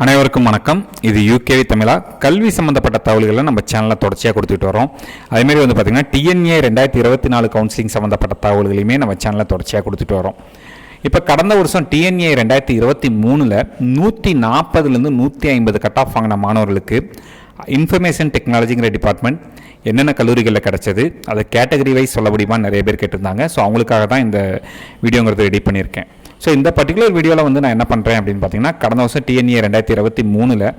அனைவருக்கும் வணக்கம். இது யூகேவி தமிழா. கல்வி சம்மந்தப்பட்ட தகவல்களை நம்ம சேனலில் தொடர்ச்சியாக கொடுத்துட்டு வரோம். அதேமாரி வந்து பார்த்திங்கன்னா டிஎன்ஏ 2024 கவுன்சிலிங் சம்மந்தப்பட்ட தகவல்களையுமே நம்ம சேனலில் தொடர்ச்சியாக கொடுத்துட்டு வரோம். இப்போ கடந்த வருஷம் டிஎன்ஏ 2023 140லேருந்து 150 கட் ஆஃப் வாங்கின மாணவர்களுக்கு இன்ஃபர்மேஷன் டெக்னாலஜிங்கிற டிபார்ட்மெண்ட் என்னென்ன கல்லூரிகளில் கிடச்சது, அதை கேட்டகரி வைஸ் சொல்ல முடியுமான்னு நிறைய பேர் கேட்டிருந்தாங்க. ஸோ அவங்களுக்காக தான் இந்த வீடியோங்கிறது ரெடி பண்ணியிருக்கேன். ஸோ இந்த பர்டிகுலர் வீடியோவில் வந்து நான் என்ன பண்ணுறேன் அப்படின்னு பார்த்தீங்கன்னா, கடந்த வருஷம் டிஎன்ஏ 2023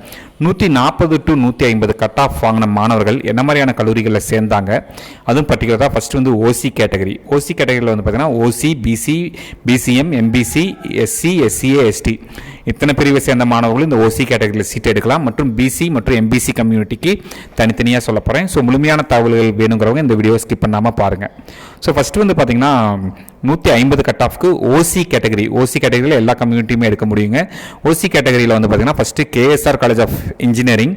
140 to 150 கட் ஆஃப் வாங்கின மாணவர்கள் என்ன மாதிரியான கல்லூரிகளில் சேர்ந்தாங்க, அதுவும் பர்டிகுலராக ஃபஸ்ட்டு வந்து ஓசி கேட்டகரியில் வந்து பார்த்தீங்கன்னா OC, BC, BCM, MBC, SC, SCA, ST இத்தனை பிரிவை சேர்ந்த மாணவர்கள் இந்த ஓசி கேட்டகரியில் சீட் எடுக்கலாம். மற்றும் பிசி மற்றும் எம்பிசி கம்யூனிட்டிக்கு தனித்தனியாக சொல்ல போகிறேன். ஸோ முழுமையான தகவல்கள் வேணுங்கிறவங்க இந்த வீடியோ ஸ்கிப் பண்ணாமல் பாருங்கள். ஸோ ஃபஸ்ட்டு வந்து பார்த்திங்கன்னா 150 கட் ஆஃப்க்கு ஓசி கேட்டகரியில் எல்லா கம்யூனிட்டியுமே எடுக்க முடியுங்க. ஓசி கேட்டகரியில் வந்து பார்த்திங்கன்னா first KSR college of engineering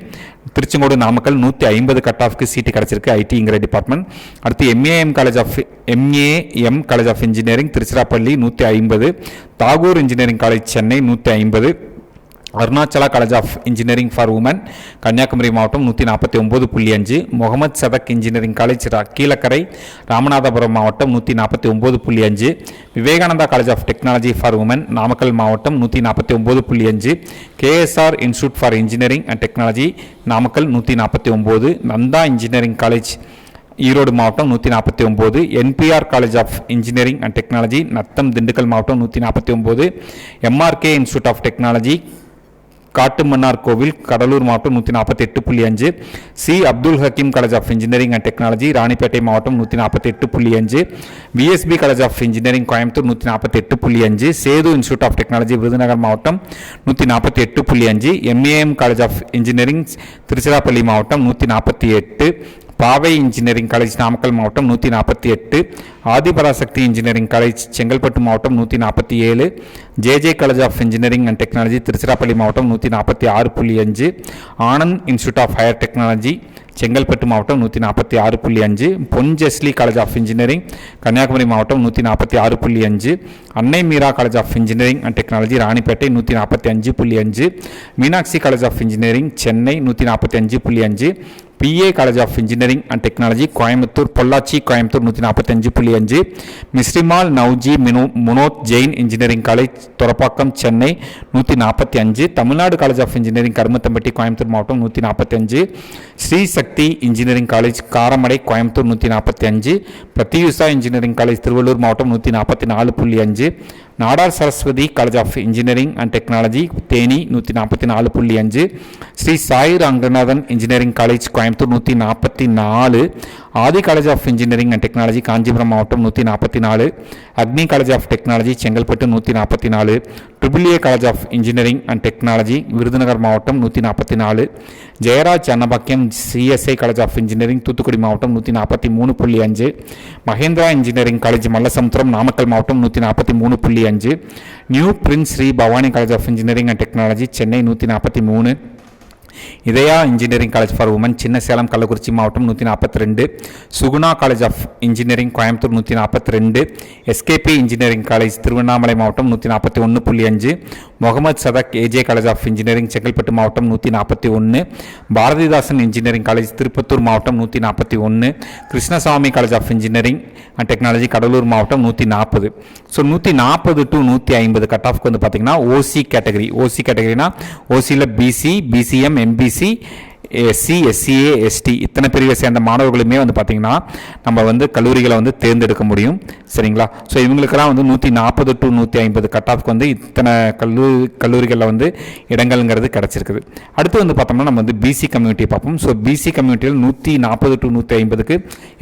Tiruchengode Namakkal 150 cut ஆஃப்க்கு சீட்டு கிடச்சிருக்கு, ஐடிங்கிற டிபார்ட்மெண்ட். அடுத்து MAM college of engineering Tiruchirappalli 150, Tagore engineering college Chennai 150, Arunachala college of engineering for women Kanniyakumari மாவட்டம் 149.5, முகமது சதக் இன்ஜினியரிங் காலேஜ் கீழக்கரை ராமநாதபுரம் மாவட்டம் 149.5, Vivekananda college of technology for women Namakkal மாவட்டம் 149.5, KSR institute for engineering and technology Namakkal 149, Nandha engineering college Erode மாவட்டம் 149, NPR college of engineering and technology Natham Dindigul மாவட்டம் 149, MRK institute of technology Kattumannar Kovil Cuddalore மாவட்டம் 148.5, C Abdul Hakeem college of engineering and technology Ranipet மாவட்டம் 148.5, VSB college of engineering Coimbatore 148.5, Sethu institute of technology Virudhunagar மாவட்டம் 148.5, MAM college of engineering Tiruchirappalli மாவட்டம் 148, பாவை engineering college Namakkal மாவட்டம் 148, Adiparasakthi engineering college Chengalpattu மாவட்டம் 147, JJ college of engineering and technology Tiruchirappalli மாவட்டம் 146.5, Anand institute of higher technology Chengalpattu மாவட்டம் 146.5, Ponjesly college of engineering Kanyakumari மாவட்டம் 146.5, Annai Meera college of engineering and technology Ranipet 145.5, Meenakshi college of engineering Chennai 145.5, PA college of engineering and technology Pollachi Coimbatore 145.5, Misrimal Navajee Munoth Jain engineering college Thoraipakkam Chennai 145, Tamil Nadu college of engineering Karumathampatti Coimbatore மாவட்டம் 145, ஸ்ரீ சக்தி engineering college Karamadai Coimbatore 145, Prathyusha engineering college Thiruvallur மாவட்டம் 144.5, Nadar Saraswathi college of engineering and technology Theni 144.5, Sri Sai Ranganathan engineering college Coimbatore 144, Adhi college of engineering and technology Kanchipuram மாவட்டம் 144, Agni college of technology Chengalpattu 144, triple A college of engineering and technology Virudhunagar மாவட்டம் 144, Jayaraj Annapackiam CSI college of engineering Thoothukudi மாவட்டம் 143.5, Mahendra engineering college Mallasamudram Namakkal மாவட்டம் 143.5, new Prince Sri Bhavani college of engineering and technology Chennai 143, Idhaya engineering college for women Chinna Salem Kallakurichi மாவட்டம் 142, Suguna college of engineering Coimbatore 142, SKP engineering college Tiruvannamalai மாவட்டம் 141.5, Mohamed Sathak AJ college of engineering Chengalpattu மாவட்டம் 141, Bharathidasan engineering college Tirupattur மாவட்டம் 141, Krishnasamy college of engineering and technology Cuddalore மாவட்டம் 140. So 140 to 150 cut ஆஃப்க்கு வந்து பார்த்திங்கன்னா OC கேட்டகரினா ஓசியில் BC, BCM, MBC, SC, SCA, ST இத்தனை பிரிவை சேர்ந்த மாணவர்களுமே வந்து பார்த்திங்கன்னா நம்ம வந்து கல்லூரிகளை வந்து தேர்ந்தெடுக்க முடியும். சரிங்களா? ஸோ இவங்களுக்கெல்லாம் வந்து 140 to 150 கட் ஆஃப்க்கு வந்து இத்தனை கல்லூரிகளில் வந்து இடங்கள்ங்கிறது கிடச்சிருக்குது. அடுத்து வந்து பார்த்தோம்னா நம்ம வந்து பிசி கம்யூனிட்டி பார்ப்போம். ஸோ பிசி கம்யூனிட்டியில் 140 to 150க்கு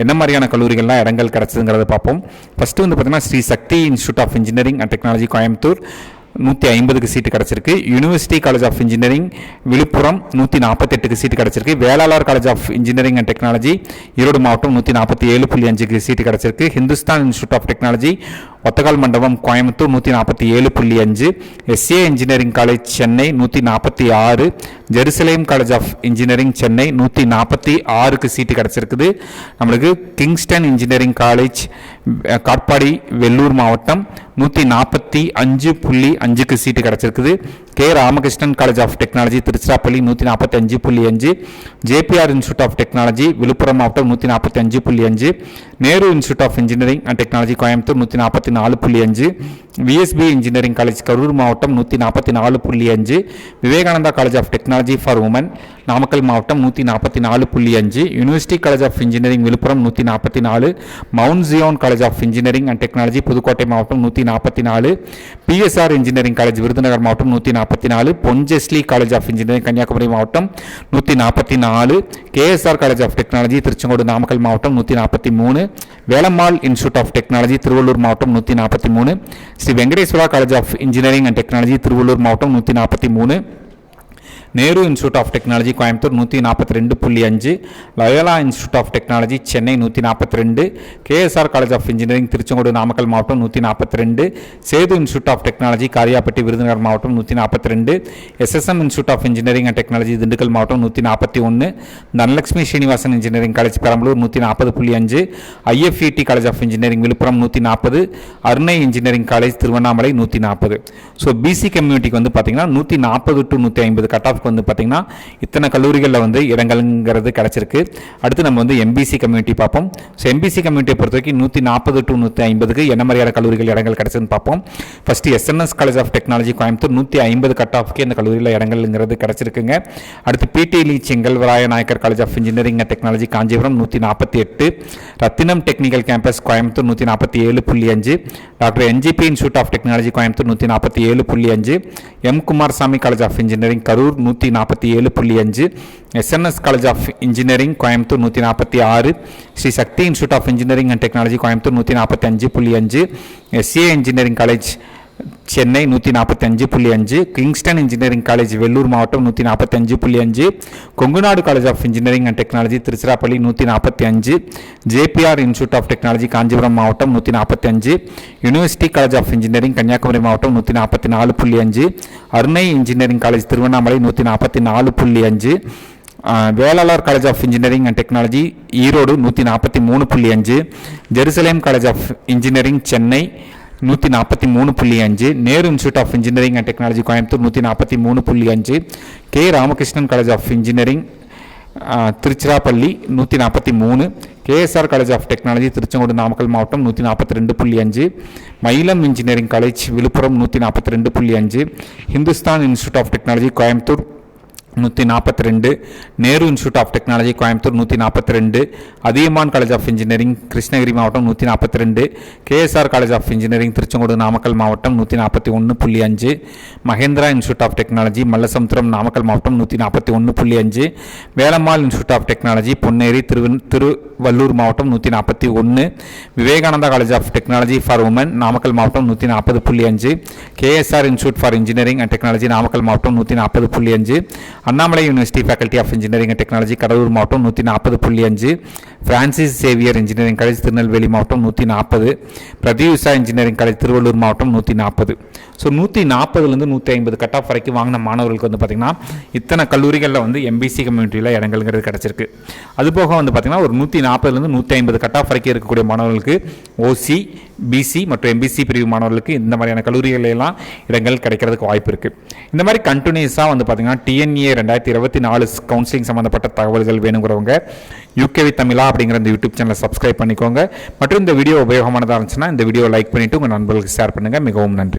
என்ன மாதிரியான கல்லூரிகள்லாம் இடங்கள் கிடச்சிதுங்கிறத பார்ப்போம். ஃபஸ்ட்டு வந்து பார்த்திங்கன்னா Sri Sakthi institute of engineering and technology Coimbatore 150க்கு சீட்டு கிடச்சிருக்கு. University college of engineering Villupuram 148க்கு சீட்டு கிடச்சிருக்கு. Vellalar college of engineering and technology Erode மாவட்டம் 147.5க்கு சீட்டு கிடச்சிருக்கு. Hindustan institute of technology Othakkal Mandapam Coimbatore 147.5, SA engineering college Chennai 146, Jerusalem college of engineering Chennai 146க்கு சீட்டு கிடச்சிருக்குது. நம்மளுக்கு Kingston engineering college Katpadi Vellore மாவட்டம் 145.5க்கு சீட்டு கிடச்சிருக்குது. K Ramakrishnan college of technology Tiruchirappalli 145.5, JPR institute of technology Villupuram மாவட்டம் 145.5, Nehru institute of engineering and technology Coimbatore 144.5, VSB engineering college Karur மாவட்டம் 144.5, Vivekananda college of technology for women Namakkal மாவட்டம் 144.5, university college of engineering Villupuram 144, Mount Zion college of engineering and technology Pudukkottai மாவட்டம் 144, PSR engineering college Virudhunagar மாவட்டம் 144, Ponjesly college of engineering Kanyakumari மாவட்டம் 144, KSR college of technology Tiruchengode Namakkal மாவட்டம் 143, Velammal institute of technology Tiruvallur மாவட்டம் 143, Sri Venkateswara college of engineering and technology Tiruvallur மாவட்டம் 143, Nehru institute of technology Coimbatore 142.5, Loyola institute of technology Chennai 142, KSR college of engineering Tiruchengode Namakkal மாவட்டம் 142, Sethu institute of technology Kariyapatti Virudhunagar மாவட்டம் 142, SSM institute of engineering and technology Dindigul மாவட்டம் 141, Dhanalakshmi Srinivasan engineering college Perambalur 140.5, IFET college of engineering Villupuram 140, Arunai engineering college Tiruvannamalai 140. So PC கம்யூனிட்டிக்கு வந்து பார்த்தீங்கன்னா 140 to 150 cut off வந்து பார்த்தீங்கன்னா இத்தனை கல்லூரிகளில் வந்து இடங்கள்ங்கிறது கிடச்சிருக்கு. அடுத்து நம்ம வந்து எம்பிசி கம்யூனிட்டி பார்ப்போம். ஸோ எம்பிசி கம்யூனிட்டியை பொறுத்த வரைக்கும் 140 to 150க்கு என்ன மாதிரியான கல்லூரிகள் இடங்கள் கிடச்சதுன்னு பார்ப்போம். First SNS college of technology Coimbatore 150 cut ஆஃப்க்கு இந்த கல்லூரியில் இடங்கள்ங்கிறது கிடச்சிருக்குங்க. அடுத்து PT Lee Chengalvaraya Naicker college of engineering and technology Kanchipuram 148, Rathinam technical campus Coimbatore 147.5, doctor NGP institute of technology Coimbatore 147.5, M Kumarasamy college of engineering Karur 147.5, SNS college of engineering Coimbatore 146, Sri Sakthi institute of engineering and technology Coimbatore 145.5, SA engineering college Chennai 145.5, Kingston engineering college Vellore மாவட்டம் 145.5, Kongunadu college of engineering and technology Tiruchirappalli 145, JPR institute of technology Kanchipuram மாவட்டம் 145, university college of engineering Kanyakumari மாவட்டம் 144.5, Arunai engineering college Tiruvannamalai 144.5, Velalar college of engineering and technology Erode 143.5, Jerusalem college of engineering Chennai 143.5, Nehru institute of engineering and technology Coimbatore 143.5, K Ramakrishnan college of engineering Tiruchirappalli 143, KSR college of technology Tiruchengode Namakkal மாவட்டம் 142.5, Mailam engineering college Villupuram 142.5, Hindustan institute of technology Coimbatore 142, Nehru institute of technology Coimbatore 142, Adhiyamaan college of engineering Krishnagiri மாவட்டம் 142, KSR college of engineering Tiruchengode Namakkal மாவட்டம் 141.5, Mahendra institute of technology Mallasamudram Namakkal மாவட்டம் 141.5, Velammal institute of technology Ponneri Tiruvallur மாவட்டம் 141, Vivekananda college of technology for women Namakkal மாவட்டம் 140.5, KSR institute for engineering and technology Namakkal மாவட்டம் 140.5, Annamalai university faculty of engineering and technology Cuddalore மாவட்டம் 140.5, Francis Xavier engineering college Tirunelveli மாவட்டம் 140, Prathyusha engineering college Thiruvallur மாவட்டம் 140. So 140லேருந்து 150 cut off வரைக்கும் வாங்கின மாணவர்களுக்கு வந்து பார்த்திங்கன்னா இத்தனை கல்லூரிகளில் வந்து எம்பிசி கம்யூனிட்டியில் இடங்கள்ங்கிறது கிடச்சிருக்கு. அதுபோக வந்து பார்த்திங்கன்னா ஒரு 140லேருந்து 150 கட் ஆஃப் வரைக்கும் இருக்கக்கூடிய மாணவர்களுக்கு ஓசி, பிசி மற்றும் எம்பிசி பிரிவு மாணவர்களுக்கு இந்த மாதிரியான கல்லூரிகளெல்லாம் இடங்கள் கிடைக்கிறதுக்கு வாய்ப்பு இருக்குது. இந்த மாதிரி கண்டினியூஸாக வந்து பார்த்திங்கன்னா TNA 2024 கவுன்சிலிங் சம்மந்தப்பட்ட தகவல்கள் வேணுங்கிறவங்க யூகேவி தமிழா அப்படிங்கிற இந்த யூடியூப் சேனலை சப்ஸ்கிரைப் பண்ணிக்கோங்க. மற்றும் இந்த வீடியோ உபயோகமானதாக இருந்துச்சுன்னா இந்த வீடியோ லைக் பண்ணிவிட்டு உங்கள் நண்பர்களுக்கு ஷேர் பண்ணுங்கள். மிகவும் நன்றி.